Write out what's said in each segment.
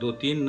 2-3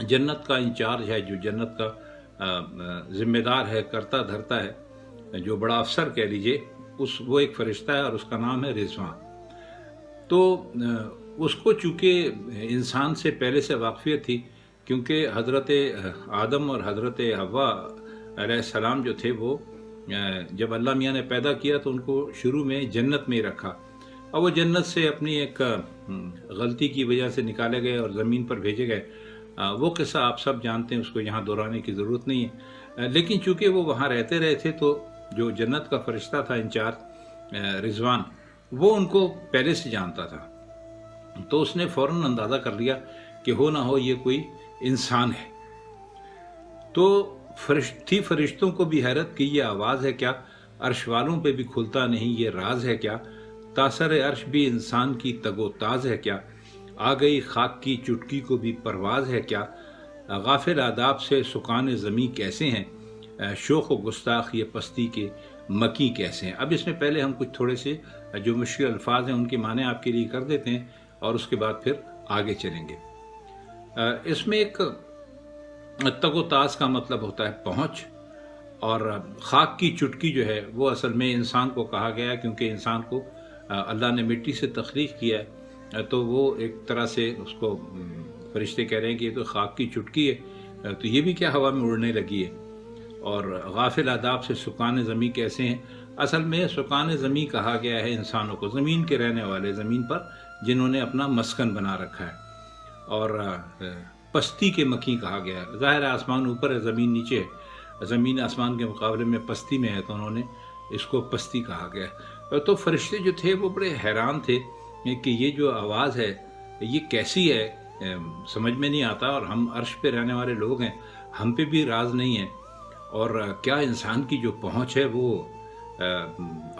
جنت کا انچارج ہے، جو جنت کا ذمہ دار ہے، کرتا دھرتا ہے، جو بڑا افسر کہہ لیجئے، وہ ایک فرشتہ ہے اور اس کا نام ہے رضوان۔ تو اس کو چونکہ انسان سے پہلے سے واقفیت تھی، کیونکہ حضرت آدم اور حضرت حوا علیہ السلام جو تھے، وہ جب اللہ میاں نے پیدا کیا تو ان کو شروع میں جنت میں ہی رکھا، اور وہ جنت سے اپنی ایک غلطی کی وجہ سے نکالے گئے اور زمین پر بھیجے گئے۔ وہ قصہ آپ سب جانتے ہیں، اس کو یہاں دہرانے کی ضرورت نہیں ہے، لیکن چونکہ وہ وہاں رہتے رہے تھے تو جو جنت کا فرشتہ تھا انچارج رضوان، وہ ان کو پہلے سے جانتا تھا، تو اس نے فوراً اندازہ کر لیا کہ ہو نہ ہو یہ کوئی انسان ہے۔ تو فرشتوں کو بھی حیرت کہ یہ آواز ہے کیا، عرش والوں پہ بھی کھلتا نہیں یہ راز ہے کیا، تاثر عرش بھی انسان کی تگ و تاز ہے کیا، آ گئی خاک کی چٹکی کو بھی پرواز ہے کیا، غافل آداب سے سکان زمیں کیسے ہیں، شوخ و گستاخ یہ پستی کے مکی کیسے ہیں۔ اب اس میں پہلے ہم کچھ تھوڑے سے جو مشکل الفاظ ہیں ان کے معنی آپ کے لیے کر دیتے ہیں، اور اس کے بعد پھر آگے چلیں گے۔ اس میں ایک تگ و تاز کا مطلب ہوتا ہے پہنچ، اور خاک کی چٹکی جو ہے وہ اصل میں انسان کو کہا گیا ہے، کیونکہ انسان کو اللہ نے مٹی سے تخلیق کیا ہے، تو وہ ایک طرح سے اس کو فرشتے کہہ رہے ہیں کہ یہ تو خاک کی چٹکی ہے، تو یہ بھی کیا ہوا میں اڑنے لگی ہے۔ اور غافل آداب سے سکان زمیں کیسے ہیں، اصل میں سکان زمیں کہا گیا ہے انسانوں کو، زمین کے رہنے والے، زمین پر جنہوں نے اپنا مسکن بنا رکھا ہے، اور پستی کے مکی کہا گیا ہے۔ ظاہر ہے آسمان اوپر ہے، زمین نیچے ہے، زمین آسمان کے مقابلے میں پستی میں ہے، تو انہوں نے اس کو پستی کہا گیا ہے۔ تو فرشتے جو تھے وہ بڑے حیران تھے کہ یہ جو آواز ہے یہ کیسی ہے، سمجھ میں نہیں آتا، اور ہم عرش پہ رہنے والے لوگ ہیں، ہم پہ بھی راز نہیں ہے، اور کیا انسان کی جو پہنچ ہے وہ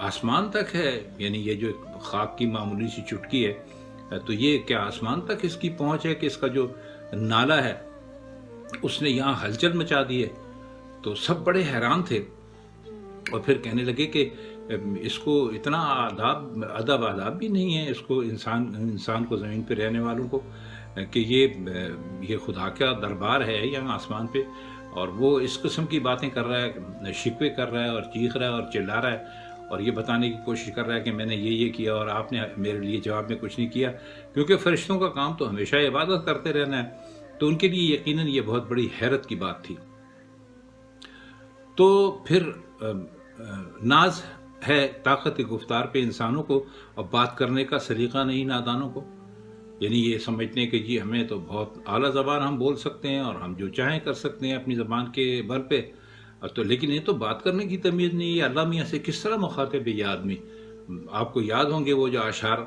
آسمان تک ہے، یعنی یہ جو خاک کی معمولی سی چٹکی ہے، تو یہ کیا آسمان تک اس کی پہنچ ہے کہ اس کا جو نالہ ہے اس نے یہاں ہلچل مچا دی ہے۔ تو سب بڑے حیران تھے، اور پھر کہنے لگے کہ اس کو اتنا ادب آداب بھی نہیں ہے، اس کو انسان کو، زمین پہ رہنے والوں کو، کہ یہ خدا کا دربار ہے یہاں آسمان پہ، اور وہ اس قسم کی باتیں کر رہا ہے، شکوے کر رہا ہے اور چیخ رہا ہے اور چلا رہا ہے، اور یہ بتانے کی کوشش کر رہا ہے کہ میں نے یہ کیا اور آپ نے میرے لیے جواب میں کچھ نہیں کیا، کیونکہ فرشتوں کا کام تو ہمیشہ عبادت کرتے رہنا ہے، تو ان کے لیے یقیناً یہ بہت بڑی حیرت کی بات تھی۔ تو پھر ناز ہے طاقت گفتار پہ انسانوں کو، اور بات کرنے کا سلیقہ نہیں نادانوں کو، یعنی یہ سمجھتے ہیں کہ جی ہمیں تو بہت اعلیٰ زبان ہم بول سکتے ہیں اور ہم جو چاہیں کر سکتے ہیں اپنی زبان کے بل پہ، تو لیکن یہ تو بات کرنے کی تمیز نہیں ہے، اللہ میاں سے کس طرح مخاطب ہے یہ آدمی۔ آپ کو یاد ہوں گے وہ جو اشعار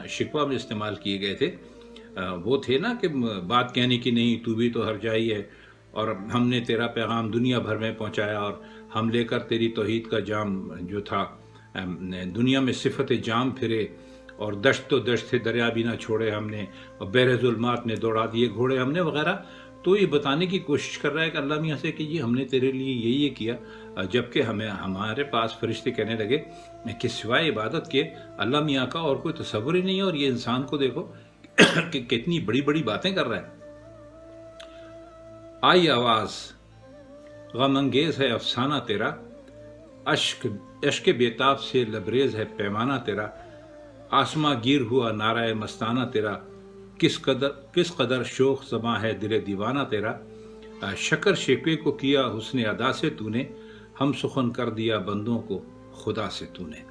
شکوہ میں استعمال کیے گئے تھے، وہ تھے نا کہ بات کہنے کی نہیں، تو بھی تو ہر جائی ہے، اور ہم نے تیرا پیغام دنیا بھر میں پہنچایا، اور ہم لے کر تیری توحید کا جام جو تھا دنیا میں صفت جام پھرے، اور دشت و دشت سے دریا بھی نہ چھوڑے ہم نے، اور بحر ظلمات میں دوڑا دیے گھوڑے ہم نے، وغیرہ۔ تو یہ بتانے کی کوشش کر رہا ہے کہ اللہ میاں سے کہ جی ہم نے تیرے لیے یہ کیا، جبکہ ہمارے پاس فرشتے کہنے لگے کہ سوائے عبادت کے اللہ میاں کا اور کوئی تصور ہی نہیں ہے، اور یہ انسان کو دیکھو کہ کتنی بڑی بڑی باتیں کر رہا ہے۔ آئی آواز غم انگیز ہے افسانہ تیرا، اشک بیتاب سے لبریز ہے پیمانہ تیرا، آسماں گیر ہوا نعرہ مستانہ تیرا، کس قدر شوخ زباں ہے دل دیوانہ تیرا، شکر شکوے کو کیا حسن ادا سے تو نے، ہم سخن کر دیا بندوں کو خدا سے تو نے۔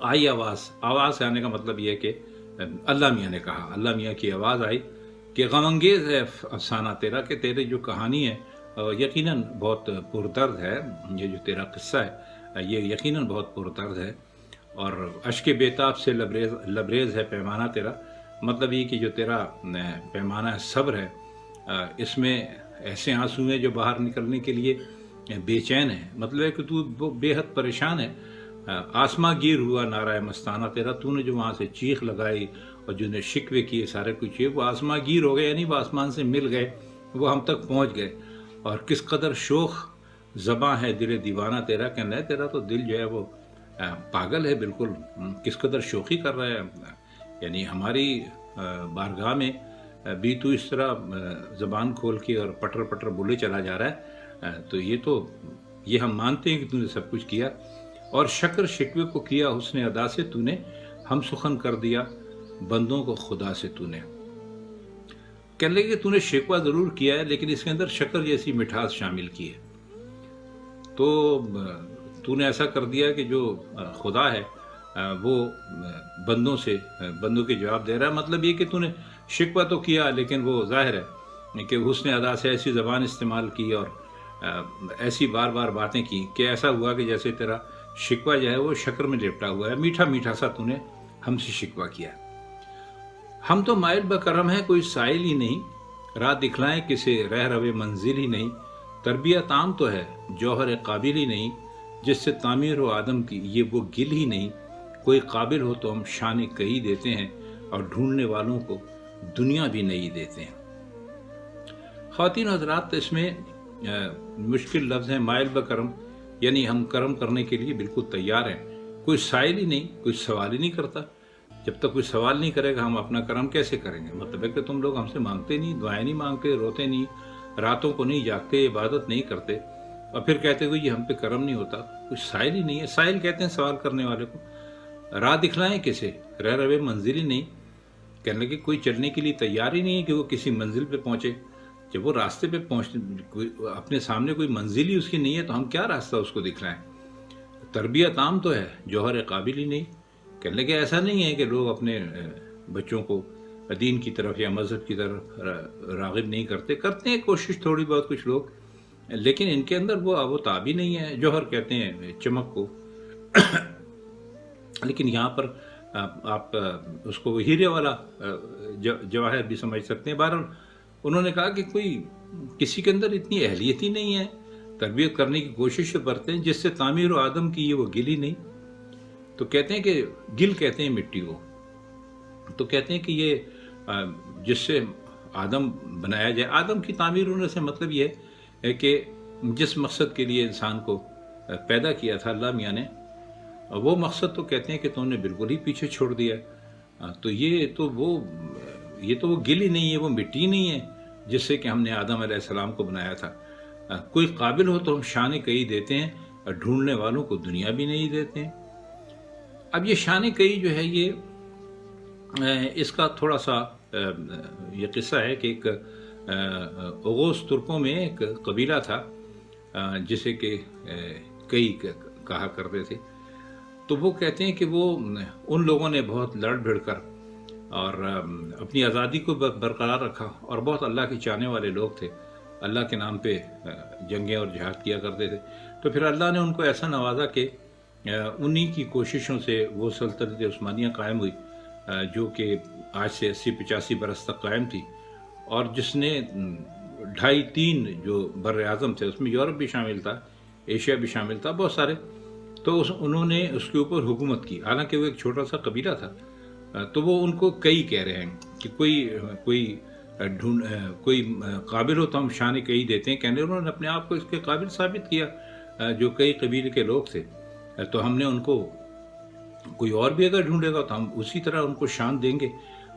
آئی آواز سے آنے کا مطلب یہ ہے کہ اللہ میاں نے کہا، اللہ میاں کی آواز آئی کہ غم انگیز ہے افسانہ تیرا، کہ تیرے جو کہانی ہے یقیناً بہت پردرد ہے، یہ جو تیرا قصہ ہے یہ یقیناً بہت پردرد ہے، اور اشک بیتاب سے لبریز ہے پیمانہ تیرا، مطلب یہ کہ جو تیرا پیمانہ صبر ہے اس میں ایسے آنسو ہیں جو باہر نکلنے کے لیے بے چین ہے، مطلب ہے کہ تو بے حد پریشان ہے۔ آسماں گیر ہوا نعرہ مستانہ تیرا، تو نے جو وہاں سے چیخ لگائی اور جو نے شکوے کیے سارے کچھ، وہ آسماں گیر ہو گئے، یعنی وہ آسمان سے مل گئے، وہ ہم تک پہنچ گئے۔ اور کس قدر شوخ زباں ہے دل دیوانہ تیرا، کہنا ہے تیرا تو دل جو ہے وہ پاگل ہے بالکل، کس قدر شوخی کر رہا ہے، یعنی ہماری بارگاہ میں بھی تو اس طرح زبان کھول کے اور پٹر پٹر بولے چلا جا رہا ہے، تو یہ ہم مانتے ہیں کہ تو نے سب کچھ کیا، اور شکر شکوے کو کیا حسن ادا سے تو نے ہم سخن کر دیا بندوں کو خدا سے تو نے۔ کہنے لگے کہ تو نے شکوہ ضرور کیا ہے لیکن اس کے اندر شکر جیسی مٹھاس شامل کی ہے، تو تو نے ایسا کر دیا کہ جو خدا ہے وہ بندوں کے جواب دے رہا ہے۔ مطلب یہ کہ تو نے شکوہ تو کیا لیکن وہ ظاہر ہے کہ حسن ادا سے ایسی زبان استعمال کی اور ایسی بار بار باتیں کی کہ ایسا ہوا کہ جیسے تیرا شکوہ جو ہے وہ شکر میں لپٹا ہوا ہے، میٹھا میٹھا سا تو نے ہم سے شکوہ کیا۔ ہم تو مائل بکرم ہیں، کوئی سائل ہی نہیں، راہ دکھلائیں کسے رہ روے منزل ہی نہیں، تربیت عام تو ہے جوہر قابل ہی نہیں، جس سے تعمیر ہو آدم کی یہ وہ گل ہی نہیں، کوئی قابل ہو تو ہم شان کہی دیتے ہیں اور ڈھونڈنے والوں کو دنیا بھی نہیں دیتے ہیں۔ خواتین حضرات، اس میں مشکل لفظ ہیں مائل بکرم، یعنی ہم کرم کرنے کے لیے بالکل تیار ہیں، کوئی سائل ہی نہیں، کوئی سوال ہی نہیں کرتا۔ جب تک کوئی سوال نہیں کرے گا ہم اپنا کرم کیسے کریں گے؟ مطلب ہے کہ تم لوگ ہم سے مانگتے نہیں، دعائیں نہیں مانگتے، روتے نہیں، راتوں کو نہیں جاگتے، عبادت نہیں کرتے، اور پھر کہتے ہوئے یہ ہم پہ کرم نہیں ہوتا، کوئی سائل ہی نہیں ہے۔ سائل کہتے ہیں سوال کرنے والے کو۔ راہ دکھلائیں کسے رہ روے منزل ہی نہیں، کہنے لگے کوئی چلنے کے لیے تیار ہی نہیں ہے کہ وہ کسی منزل پہ پہنچے۔ جب وہ راستے پہ اپنے سامنے کوئی منزل ہی اس کی نہیں ہے تو ہم کیا راستہ اس کو دکھلائیں؟ تربیت عام تو ہے جوہر قابل ہی نہیں، کہنے لگے ایسا نہیں ہے کہ لوگ اپنے بچوں کو دین کی طرف یا مذہب کی طرف راغب نہیں کرتے ہیں کوشش تھوڑی بہت کچھ لوگ، لیکن ان کے اندر وہ تاب ہی نہیں ہے۔ جوہر کہتے ہیں چمک کو، لیکن یہاں پر آپ اس کو ہیرے والا جواہر بھی سمجھ سکتے ہیں۔ بہرحال انہوں نے کہا کہ کسی کے اندر اتنی اہلیت ہی نہیں ہے، تربیت کرنے کی کوشش کرتے ہیں جس سے تعمیر و آدم کی یہ وہ گل ہی نہیں۔ تو کہتے ہیں کہ گل کہتے ہیں مٹی کو، تو کہتے ہیں کہ یہ جس سے آدم بنایا جائے، آدم کی تعمیر ہونے سے مطلب یہ ہے کہ جس مقصد کے لیے انسان کو پیدا کیا تھا اللہ میاں نے، وہ مقصد تو کہتے ہیں کہ تم نے بالکل ہی پیچھے چھوڑ دیا۔ تو یہ تو وہ گل ہی نہیں ہے، وہ مٹی نہیں ہے جس سے کہ ہم نے آدم علیہ السلام کو بنایا تھا۔ کوئی قابل ہو تو ہم شان کہی دیتے ہیں اور ڈھونڈنے والوں کو دنیا بھی نہیں دیتے ہیں۔ اب یہ شان کہی جو ہے یہ اس کا تھوڑا سا یہ قصہ ہے کہ ایک اوغوز ترکوں میں ایک قبیلہ تھا جسے کہ کئی کہا کرتے تھے۔ تو وہ کہتے ہیں کہ وہ ان لوگوں نے بہت لڑ بھڑ کر اور اپنی آزادی کو برقرار رکھا، اور بہت اللہ کے چاہنے والے لوگ تھے، اللہ کے نام پہ جنگیں اور جہاد کیا کرتے تھے۔ تو پھر اللہ نے ان کو ایسا نوازا کہ انہی کی کوششوں سے وہ سلطنت عثمانیہ قائم ہوئی، جو کہ آج سے 80-85 برس تک قائم تھی، اور جس نے 2.5-3 جو بر اعظم تھے، اس میں یورپ بھی شامل تھا، ایشیا بھی شامل تھا، بہت سارے، تو انہوں نے اس کے اوپر حکومت کی۔ حالانکہ وہ ایک چھوٹا سا قبیلہ تھا، تو وہ ان کو کئی کہہ رہے ہیں کہ کوئی قابل ہو تو ہم شان کئی دیتے ہیں، کہنے انہوں نے اپنے آپ کو اس کے قابل ثابت کیا، جو کئی قبیلے کے لوگ تھے، تو ہم نے ان کو کوئی اور بھی اگر ڈھونڈے گا تو ہم اسی طرح ان کو شان دیں گے،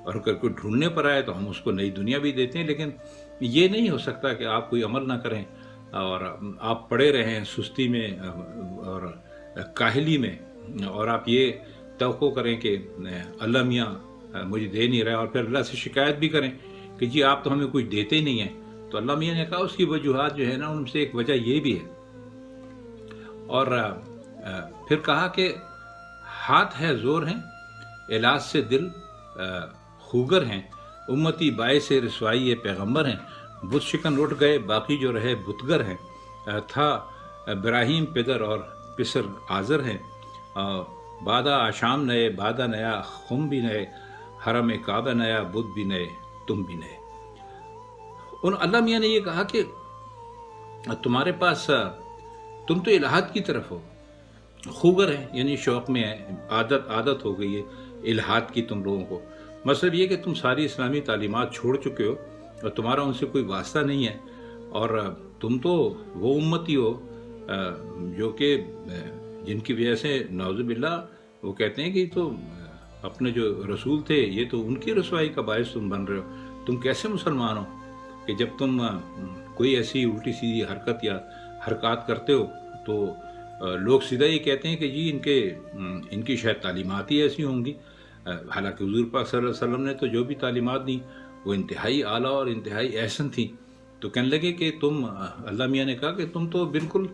اور اگر کوئی ڈھونڈنے پر آئے تو ہم اس کو نئی دنیا بھی دیتے ہیں۔ لیکن یہ نہیں ہو سکتا کہ آپ کوئی عمل نہ کریں اور آپ پڑے رہیں سستی میں اور کاہلی میں، اور آپ یہ توقع کریں کہ اللہ میاں مجھے دے نہیں رہا، اور پھر اللہ سے شکایت بھی کریں کہ جی آپ تو ہمیں کچھ دیتے ہی نہیں ہیں۔ تو اللہ میاں نے کہا اس کی وجوہات جو ہے نا، ان سے ایک وجہ یہ بھی ہے، اور پھر کہا کہ ہاتھ ہے زور ہیں، علاج سے دل خوگر ہیں، امتی باعث رسوائی پیغمبر ہیں، بت شکن اٹھ گئے باقی جو رہے بتگر ہیں، تھا ابراہیم پدر اور پسر آزر ہیں، بادہ آشام نئے، بادہ نیا خم بھی نئے، حرم کعبہ نیا، بدھ بھی نئے، تم بھی نئے۔ ان اللہ میاں نے یہ کہا کہ تمہارے پاس تم تو الہات کی طرف ہو، خوگر ہے یعنی شوق میں ہے، عادت ہو گئی ہے الہات کی تم لوگوں کو۔ مطلب یہ کہ تم ساری اسلامی تعلیمات چھوڑ چکے ہو اور تمہارا ان سے کوئی واسطہ نہیں ہے، اور تم تو وہ امتی ہو جو کہ جن کی وجہ سے نعوذ باللہ وہ کہتے ہیں کہ تو اپنے جو رسول تھے یہ تو ان کی رسوائی کا باعث تم بن رہے ہو۔ تم کیسے مسلمان ہو کہ جب تم کوئی ایسی الٹی سیدھی حرکت یا حرکات کرتے ہو تو لوگ سیدھا یہ کہتے ہیں کہ جی ان کی شاید تعلیمات ہی ایسی ہوں گی، حالانکہ حضور پاک صلی اللہ علیہ وسلم نے تو جو بھی تعلیمات دی وہ انتہائی اعلیٰ اور انتہائی احسن تھیں۔ تو کہنے لگے کہ تم، اللہ میاں نے کہا کہ تم تو بالکل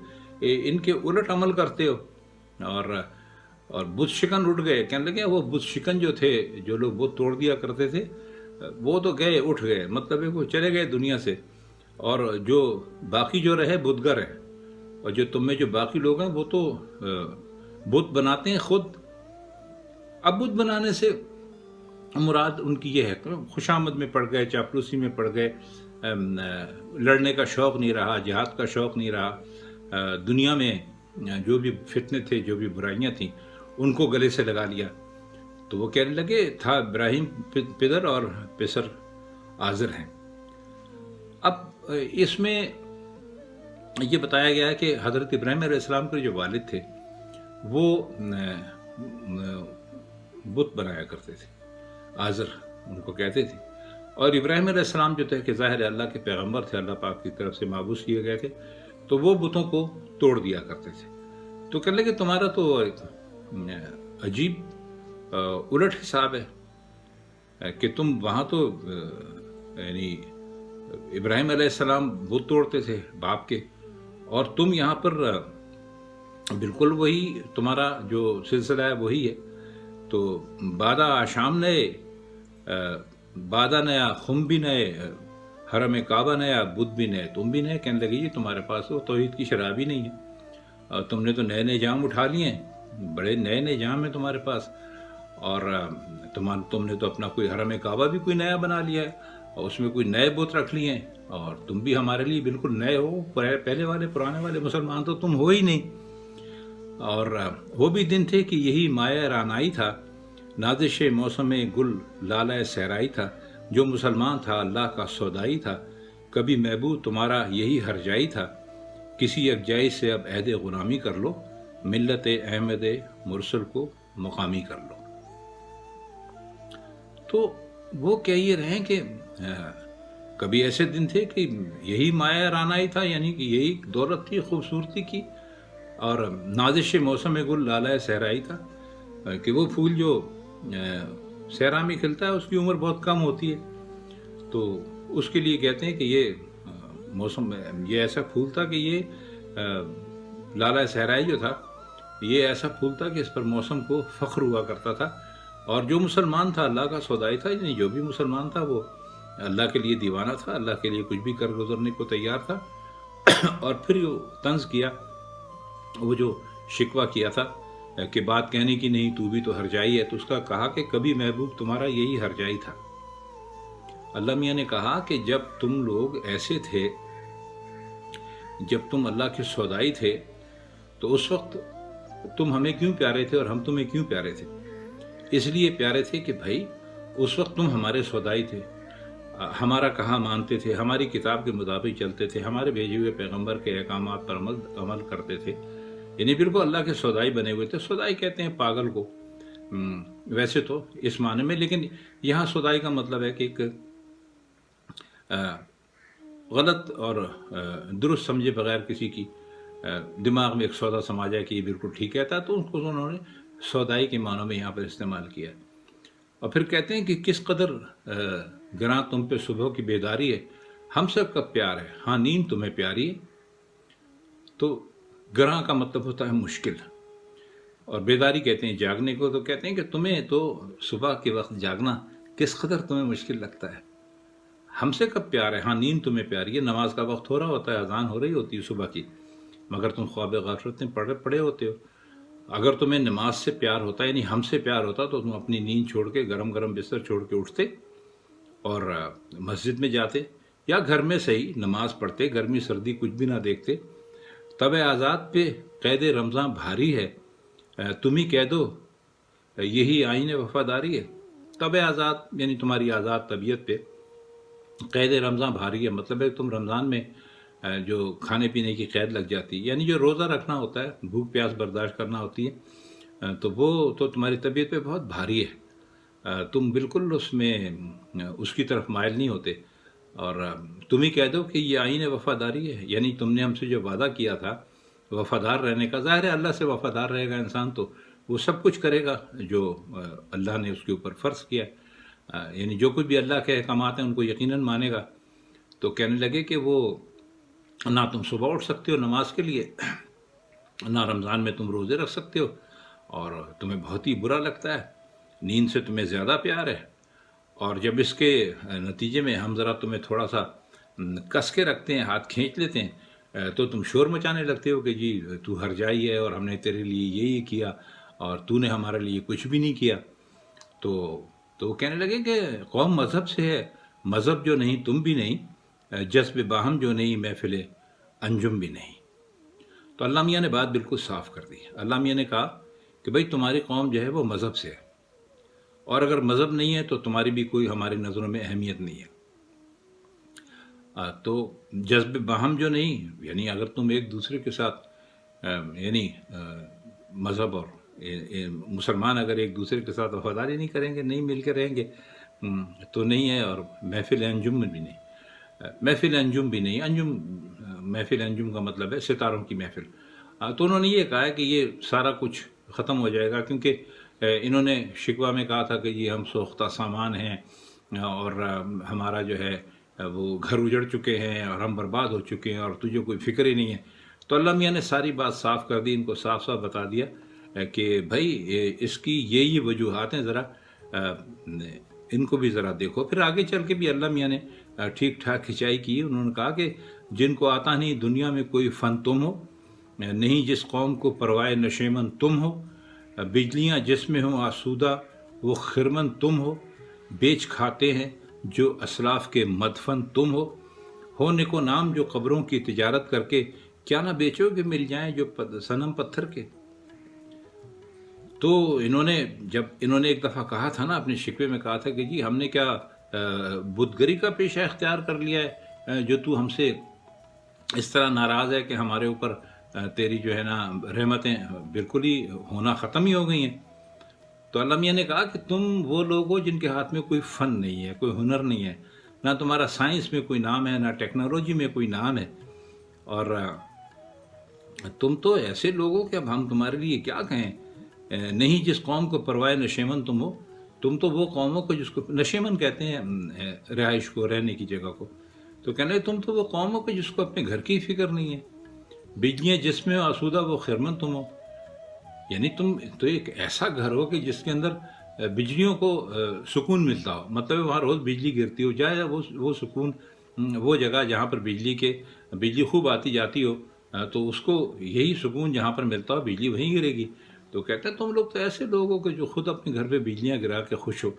ان کے الٹ عمل کرتے ہو، اور بت شکن اٹھ گئے۔ کہنے لگے وہ بت شکن جو تھے، جو لوگ بت توڑ دیا کرتے تھے، وہ تو گئے، اٹھ گئے، مطلب ہے وہ چلے گئے دنیا سے، اور جو باقی جو رہے بتگر ہیں، اور جو تم میں جو باقی لوگ ہیں وہ تو بت بناتے ہیں خود۔ اب بت بنانے سے مراد ان کی یہ ہے کہ خوشامد میں پڑ گئے، چاپلوسی میں پڑ گئے، لڑنے کا شوق نہیں رہا، جہاد کا شوق نہیں رہا، دنیا میں جو بھی فتنے تھے، جو بھی برائیاں تھیں، ان کو گلے سے لگا لیا۔ تو وہ کہنے لگے تھا ابراہیم پدر اور پسر آزر ہیں۔ اب اس میں یہ بتایا گیا ہے کہ حضرت ابراہیم علیہ السلام کے جو والد تھے وہ بت بنایا کرتے تھے، آزر ان کو کہتے تھے، اور ابراہیم علیہ السلام جو تھے کہ ظاہر اللہ کے پیغمبر تھے، اللہ پاک کی طرف سے مابعوث کیے گئے تھے، تو وہ بتوں کو توڑ دیا کرتے تھے۔ تو کہنے لگے تمہارا تو ایک عجیب الٹ حساب ہے کہ تم وہاں تو یعنی ابراہیم علیہ السلام بت توڑتے تھے باپ کے، اور تم یہاں پر بالکل وہی تمہارا جو سلسلہ ہے وہی ہے۔ تو بادہ آشام نئے، بادہ نیا، خم بھی نئے، حرم کعبہ نیا، بت بھی نئے، تم بھی نئے۔ کہنے لگے جی تمہارے پاس وہ توحید کی شراب ہی نہیں ہے، اور تم نے تو نئے نئے جام اٹھا لیے ہیں، بڑے نئے نئے جام ہیں تمہارے پاس، اور تم نے تو اپنا کوئی حرم کعبہ بھی کوئی نیا بنا لیا ہے، اور اس میں کوئی نئے بت رکھ لیے ہیں، اور تم بھی ہمارے لیے بالکل نئے ہو، پہلے والے پرانے والے مسلمان تو تم ہو ہی نہیں۔ اور وہ بھی دن تھے کہ یہی مایہ رانائی تھا، نازش موسم گل لالہ صحرائی تھا، جو مسلمان تھا اللہ کا سودائی تھا، کبھی محبوب تمہارا یہی ہرجائی تھا، کسی یکجائی سے اب عہد غلامی کر لو، ملت احمد مرسل کو مقامی کر لو۔ تو وہ کہہ یہ رہے ہیں کہ کبھی ایسے دن تھے کہ یہی مایہ رانائی تھا، یعنی کہ یہی دولت تھی، خوبصورتی کی، اور نازش موسم گل لالہ صحرائی تھا، کہ وہ پھول جو صحرا میں کھلتا ہے اس کی عمر بہت کم ہوتی ہے، تو اس کے لیے کہتے ہیں کہ یہ موسم، یہ ایسا پھول تھا کہ یہ لالہ صحرائی جو تھا یہ ایسا پھول تھا کہ اس پر موسم کو فخر ہوا کرتا تھا، اور جو مسلمان تھا اللہ کا سودائی تھا، یعنی جو بھی مسلمان تھا وہ اللہ کے لیے دیوانہ تھا، اللہ کے لیے کچھ بھی کر گزرنے کو تیار تھا۔ اور پھر وہ طنز کیا، وہ جو شکوہ کیا تھا کہ بات کہنے کی نہیں، تو بھی تو ہرجائی ہے، تو اس کا کہا کہ کبھی محبوب تمہارا یہی ہرجائی تھا۔ اللہ میاں نے کہا کہ جب تم لوگ ایسے تھے، جب تم اللہ کے سودائی تھے، تو اس وقت تم ہمیں کیوں پیارے تھے اور ہم تمہیں کیوں پیارے تھے؟ اس لیے پیارے تھے کہ بھائی اس وقت تم ہمارے سودائی تھے، ہمارا کہا مانتے تھے، ہماری کتاب کے مطابق چلتے تھے، ہمارے بھیجے ہوئے پیغمبر کے احکامات پر عمل کرتے تھے، یعنی بالکل اللہ کے سودائی بنے ہوئے تھے۔ سودائی کہتے ہیں پاگل کو ویسے تو اس معنی میں، لیکن یہاں سودائی کا مطلب ہے کہ ایک غلط اور درست سمجھے بغیر کسی کی دماغ میں ایک سودا سما جائے کہ یہ بالکل ٹھیک کہتا ہے، تو ان کو انہوں نے سودائی کے معنوں میں یہاں پر استعمال کیا۔ اور پھر کہتے ہیں کہ کس قدر گراں تم پہ صبح کی بیداری ہے، ہم سب کا پیار ہے، ہاں نیند تمہیں پیاری ہے۔ تو گراں کا مطلب ہوتا ہے مشکل، اور بیداری کہتے ہیں جاگنے کو، تو کہتے ہیں کہ تمہیں تو صبح کے وقت جاگنا کس قدر تمہیں مشکل لگتا ہے، ہم سے کب پیار ہے، ہاں نیند تمہیں پیاری ہے۔ نماز کا وقت ہو رہا ہوتا ہے، اذان ہو رہی ہوتی ہے صبح کی، مگر تم خواب غفلت میں پڑے ہوتے ہو۔ اگر تمہیں نماز سے پیار ہوتا، یعنی ہم سے پیار ہوتا، تو تم اپنی نیند چھوڑ کے، گرم گرم بستر چھوڑ کے اٹھتے اور مسجد میں جاتے، یا گھر میں صحیح نماز پڑھتے، گرمی سردی کچھ بھی نہ دیکھتے۔ تب آزاد پہ قید رمضاں بھاری ہے، تم ہی کہہ دو یہی آئین وفاداری ہے۔ تب آزاد یعنی تمہاری آزاد طبیعت پہ قید رمضاں بھاری ہے، مطلب ہے تم رمضان میں جو کھانے پینے کی قید لگ جاتی ہے، یعنی جو روزہ رکھنا ہوتا ہے، بھوک پیاس برداشت کرنا ہوتی ہے، تو وہ تو تمہاری طبیعت پہ بہت بھاری ہے۔ تم بالکل اس میں اس کی طرف مائل نہیں ہوتے، اور تم ہی کہہ دو کہ یہ آئین وفاداری ہے، یعنی تم نے ہم سے جو وعدہ کیا تھا وفادار رہنے کا، ظاہر ہے اللہ سے وفادار رہے گا انسان تو وہ سب کچھ کرے گا جو اللہ نے اس کے اوپر فرض کیا ہے، یعنی جو کچھ بھی اللہ کے احکامات ہیں ان کو یقیناً مانے گا۔ تو کہنے لگے کہ وہ نہ تم صبح اٹھ سکتے ہو نماز کے لیے، نہ رمضان میں تم روزے رکھ سکتے ہو، اور تمہیں بہت ہی برا لگتا ہے، نیند سے تمہیں زیادہ پیار ہے، اور جب اس کے نتیجے میں ہم ذرا تمہیں تھوڑا سا کس کے رکھتے ہیں، ہاتھ کھینچ لیتے ہیں، تو تم شور مچانے لگتے ہو کہ جی تو ہر جائی ہے اور ہم نے تیرے لیے یہی کیا اور تو نے ہمارے لیے کچھ بھی نہیں کیا۔ تو وہ کہنے لگے کہ قوم مذہب سے ہے، مذہب جو نہیں تم بھی نہیں، جذب باہم جو نہیں محفل انجم بھی نہیں۔ تو اللہ میاں نے بات بالکل صاف کر دی۔ اللہ میاں نے کہا کہ بھئی تمہاری قوم جو ہے وہ مذہب سے ہے، اور اگر مذہب نہیں ہے تو تمہاری بھی کوئی ہماری نظروں میں اہمیت نہیں ہے۔ تو جذب باہم جو نہیں، یعنی اگر تم ایک دوسرے کے ساتھ یعنی مذہب اور مسلمان اگر ایک دوسرے کے ساتھ وفاداری نہیں کریں گے، نہیں مل کے رہیں گے تو نہیں ہے، اور محفل انجم میں بھی نہیں، محفل انجم بھی نہیں، انجم محفل انجم کا مطلب ہے ستاروں کی محفل۔ تو انہوں نے یہ کہا ہے کہ یہ سارا کچھ ختم ہو جائے گا، کیونکہ انہوں نے شکوہ میں کہا تھا کہ جی ہم سوختہ سامان ہیں اور ہمارا جو ہے وہ گھر اجڑ چکے ہیں اور ہم برباد ہو چکے ہیں اور تجھے کوئی فکر ہی نہیں ہے۔ تو اللہ میاں نے ساری بات صاف کر دی، ان کو صاف صاف بتا دیا کہ بھائی اس کی یہی وجوہات ہیں، ذرا ان کو بھی ذرا دیکھو۔ پھر آگے چل کے بھی اللہ میاں نے ٹھیک ٹھاک کھچائی کی۔ انہوں نے کہا کہ جن کو آتا نہیں دنیا میں کوئی فن تم ہو، نہیں جس قوم کو پروائے نشیمن تم ہو، بجلیاں جس میں ہوں آسودہ وہ خرمن تم ہو، بیچ کھاتے ہیں جو اسلاف کے مدفن تم ہو نکو نام جو قبروں کی تجارت کر کے کیا نہ بیچو گے مل جائیں جو صنم پتھر کے۔ تو انہوں نے ایک دفعہ کہا تھا نا، اپنے شکوے میں کہا تھا کہ جی ہم نے کیا بتگری کا پیشہ اختیار کر لیا ہے جو تو ہم سے اس طرح ناراض ہے کہ ہمارے اوپر تیری جو ہے نا رحمتیں بالکل ہی ہونا ختم ہی ہو گئی ہیں۔ تو اللہ میاں نے کہا کہ تم وہ لوگ ہو جن کے ہاتھ میں کوئی فن نہیں ہے، کوئی ہنر نہیں ہے، نہ تمہارا سائنس میں کوئی نام ہے، نہ ٹیکنالوجی میں کوئی نام ہے، اور تم تو ایسے لوگ ہو کہ اب ہم تمہارے لیے کیا کہیں۔ نہیں جس قوم کو پروائے نشیمن تم ہو، تم تو وہ قوم ہو کہ جس کو نشیمن کہتے ہیں رہائش کو، رہنے کی جگہ کو۔ تو کہنے تم تو وہ قوم ہو کہ جس کو اپنے گھر کی فکر نہیں ہے، بجلیاں جس میں آسودہ وہ خرمن تم ہو، یعنی تم تو ایک ایسا گھر ہو کہ جس کے اندر بجلیوں کو سکون ملتا ہو، مطلب وہاں روز بجلی گرتی ہو جائے، وہ سکون، وہ جگہ جہاں پر بجلی خوب آتی جاتی ہو، تو اس کو یہی سکون جہاں پر ملتا ہو بجلی وہیں گرے گی۔ تو کہتے ہیں تم لوگ تو ایسے لوگ ہو کہ جو خود اپنے گھر پہ بجلیاں گرا کے خوش ہو،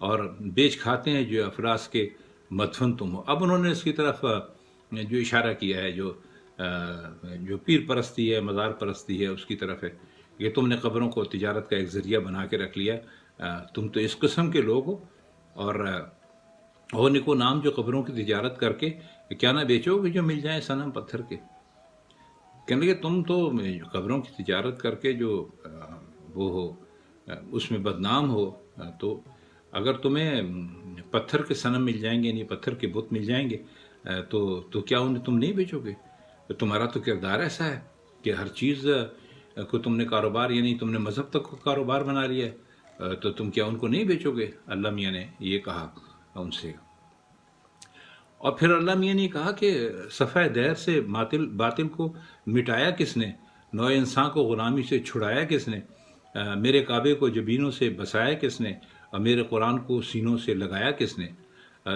اور بیچ کھاتے ہیں جو افلاس کے مدفن تم ہو۔ اب انہوں نے اس کی طرف جو اشارہ کیا ہے، جو پیر پرستی ہے، مزار پرستی ہے، اس کی طرف ہے کہ تم نے قبروں کو تجارت کا ایک ذریعہ بنا کے رکھ لیا، تم تو اس قسم کے لوگ ہو، اور نکو نام جو قبروں کی تجارت کر کے کیا نہ بیچو کہ جو مل جائیں صنم پتھر کے۔ کہنے لگے تم تو قبروں کی تجارت کر کے جو وہ ہو اس میں بدنام ہو، تو اگر تمہیں پتھر کے صنم مل جائیں گے، یعنی پتھر کے بت مل جائیں گے، تو کیا انہیں تم نہیں بیچو گے؟ تمہارا تو کردار ایسا ہے کہ ہر چیز کو تم نے کاروبار، یعنی تم نے مذہب تک کو کاروبار بنا لیا ہے، تو تم کیا ان کو نہیں بیچو گے؟ اللہ میاں نے یہ کہا ان سے۔ اور پھر اللہ میاں نے کہا کہ صفحہ دہر سے باطل کو مٹایا کس نے، نوع انسان کو غلامی سے چھڑایا کس نے، میرے کعبے کو جبینوں سے بسایا کس نے، اور میرے قرآن کو سینوں سے لگایا کس نے،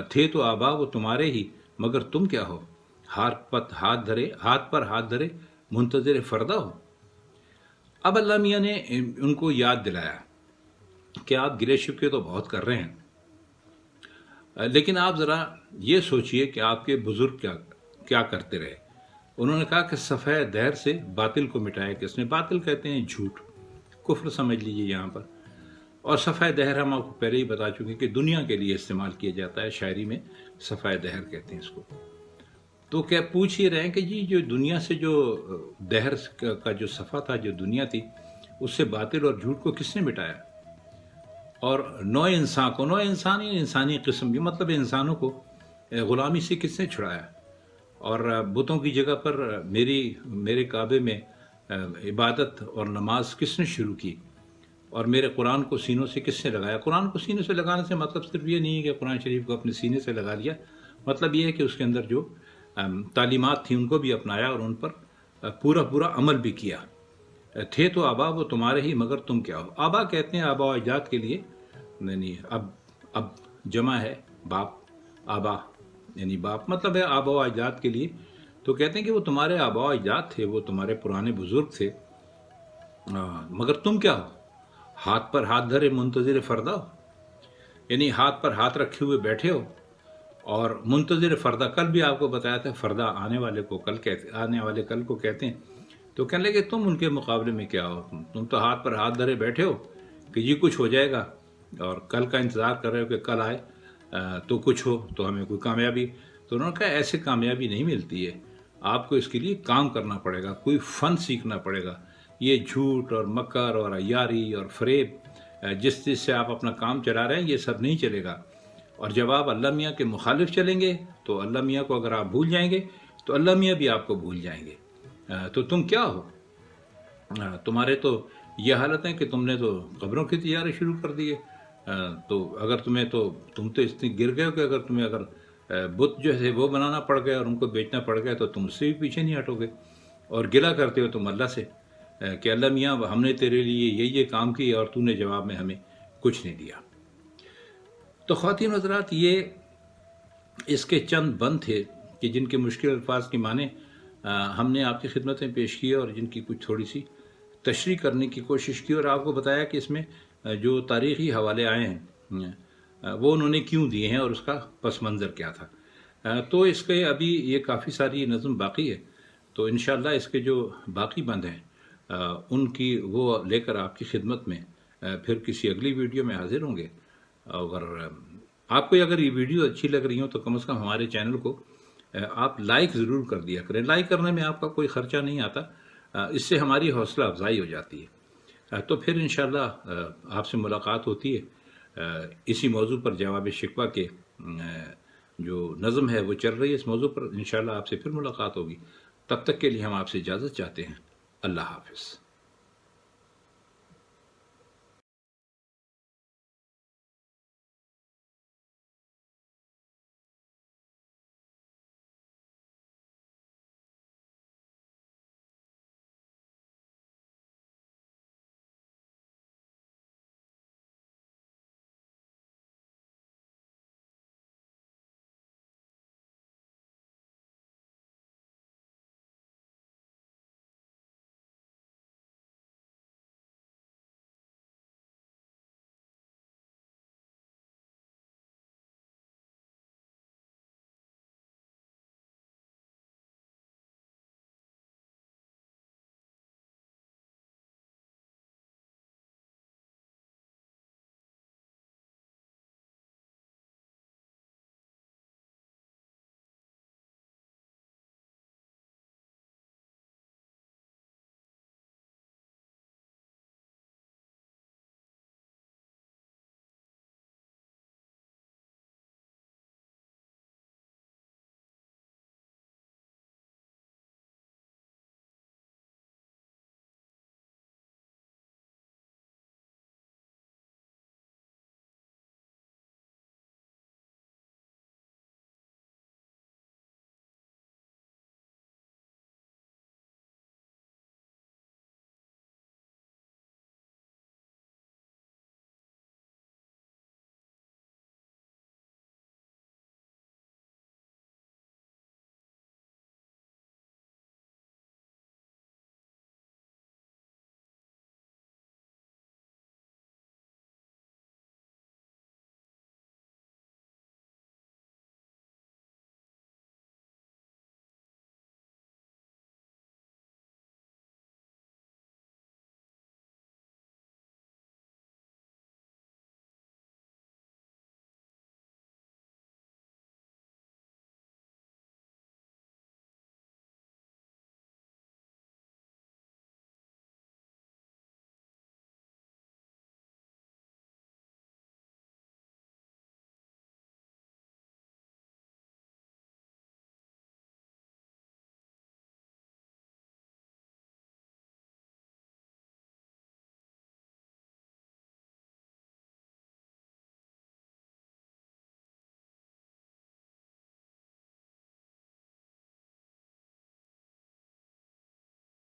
تھے تو آبا وہ تمہارے ہی مگر تم کیا ہو، ہاتھ پر ہاتھ دھرے منتظر فردہ ہو۔ اب اللہ میاں نے ان کو یاد دلایا کہ آپ گلے شکوے تو بہت کر رہے ہیں، لیکن آپ ذرا یہ سوچئے کہ آپ کے بزرگ کیا کرتے رہے۔ انہوں نے کہا کہ صفحہ دہر سے باطل کو مٹایا کس نے، باطل کہتے ہیں جھوٹ، کفر سمجھ لیجیے یہاں پر، اور صفحہ دہر ہم آپ کو پہلے ہی بتا چکے کہ دنیا کے لیے استعمال کیا جاتا ہے، شاعری میں صفحہ دہر کہتے ہیں اس کو۔ تو کیا پوچھ ہی رہے ہیں کہ جی جو دنیا سے جو دہر کا جو صفحہ تھا، جو دنیا تھی، اس سے باطل اور جھوٹ کو کس نے مٹایا؟ اور نوع انسان کو، نوع انسانی قسم، یہ مطلب انسانوں کو غلامی سے کس نے چھڑایا، اور بتوں کی جگہ پر میرے کعبے میں عبادت اور نماز کس نے شروع کی، اور میرے قرآن کو سینوں سے کس نے لگایا۔ قرآن کو سینے سے لگانے سے مطلب صرف یہ نہیں ہے کہ قرآن شریف کو اپنے سینے سے لگا لیا، مطلب یہ ہے کہ اس کے اندر جو تعلیمات تھیں ان کو بھی اپنایا اور ان پر پورا عمل بھی کیا۔ تھے تو آبا وہ تمہارے ہی، مگر تم کیا ہو۔ آبا کہتے ہیں آبا و اجداد کے لیے، یعنی اب جمع ہے باپ، آبا یعنی باپ، مطلب ہے آبا و اجداد کے لیے، تو کہتے ہیں کہ وہ تمہارے آبا و اجداد تھے، وہ تمہارے پرانے بزرگ تھے، مگر تم کیا ہو، ہاتھ پر ہاتھ دھرے منتظر فردہ ہو، یعنی ہاتھ پر ہاتھ رکھے ہوئے بیٹھے ہو اور منتظر فردہ۔ کل بھی آپ کو بتایا تھا فردہ آنے والے کل کو کہتے ہیں، تو کہنے لگے تم ان کے مقابلے میں کیا ہو، تم تو ہاتھ پر ہاتھ دھرے بیٹھے ہو کہ یہ کچھ ہو جائے گا، اور کل کا انتظار کر رہے ہو کہ کل آئے تو کچھ ہو، تو ہمیں کوئی کامیابی۔ تو انہوں نے کہا ایسے کامیابی نہیں ملتی ہے، آپ کو اس کے لیے کام کرنا پڑے گا، کوئی فن سیکھنا پڑے گا۔ یہ جھوٹ اور مکر اور عیاری اور فریب جس چیز سے آپ اپنا کام چلا رہے ہیں، یہ سب نہیں چلے گا، اور جب آپ اللہ میاں کے مخالف چلیں گے تو اللہ میاں کو اگر آپ بھول جائیں گے تو اللہ میاں بھی آپ کو بھول جائیں گے۔ تو تم کیا ہو، تمہارے تو یہ حالت ہے کہ تم نے تو قبروں کی تجارت شروع کر دی ہے، تو اگر تم تو اتنے گر گئے ہو کہ اگر تمہیں بت جو ہے وہ بنانا پڑ گیا اور ان کو بیچنا پڑ گیا تو تم اس سے بھی پیچھے نہیں ہٹو گے، اور گلا کرتے ہو تم اللہ سے کہ اللہ میاں ہم نے تیرے لیے یہ کام کی اور تو نے جواب میں ہمیں کچھ نہیں دیا۔ تو خواتین حضرات، یہ اس کے چند بند تھے کہ جن کے مشکل الفاظ کی معنی ہم نے آپ کی خدمت میں پیش کیے، اور جن کی کچھ تھوڑی سی تشریح کرنے کی کوشش کی، اور آپ کو بتایا کہ اس میں جو تاریخی حوالے آئے ہیں وہ انہوں نے کیوں دیے ہیں اور اس کا پس منظر کیا تھا۔ تو اس کے ابھی یہ کافی ساری نظم باقی ہے، تو انشاءاللہ اس کے جو باقی بند ہیں ان کی وہ لے کر آپ کی خدمت میں پھر کسی اگلی ویڈیو میں حاضر ہوں گے۔ اگر آپ کو اگر یہ ویڈیو اچھی لگ رہی ہوں تو کم از کم ہمارے چینل کو آپ لائک ضرور کر دیا کریں۔ لائک کرنے میں آپ کا کوئی خرچہ نہیں آتا، اس سے ہماری حوصلہ افزائی ہو جاتی ہے۔ تو پھر انشاءاللہ آپ سے ملاقات ہوتی ہے اسی موضوع پر، جواب شکوہ کے جو نظم ہے وہ چل رہی ہے، اس موضوع پر انشاءاللہ آپ سے پھر ملاقات ہوگی۔ تب تک کے لیے ہم آپ سے اجازت چاہتے ہیں۔ اللہ حافظ۔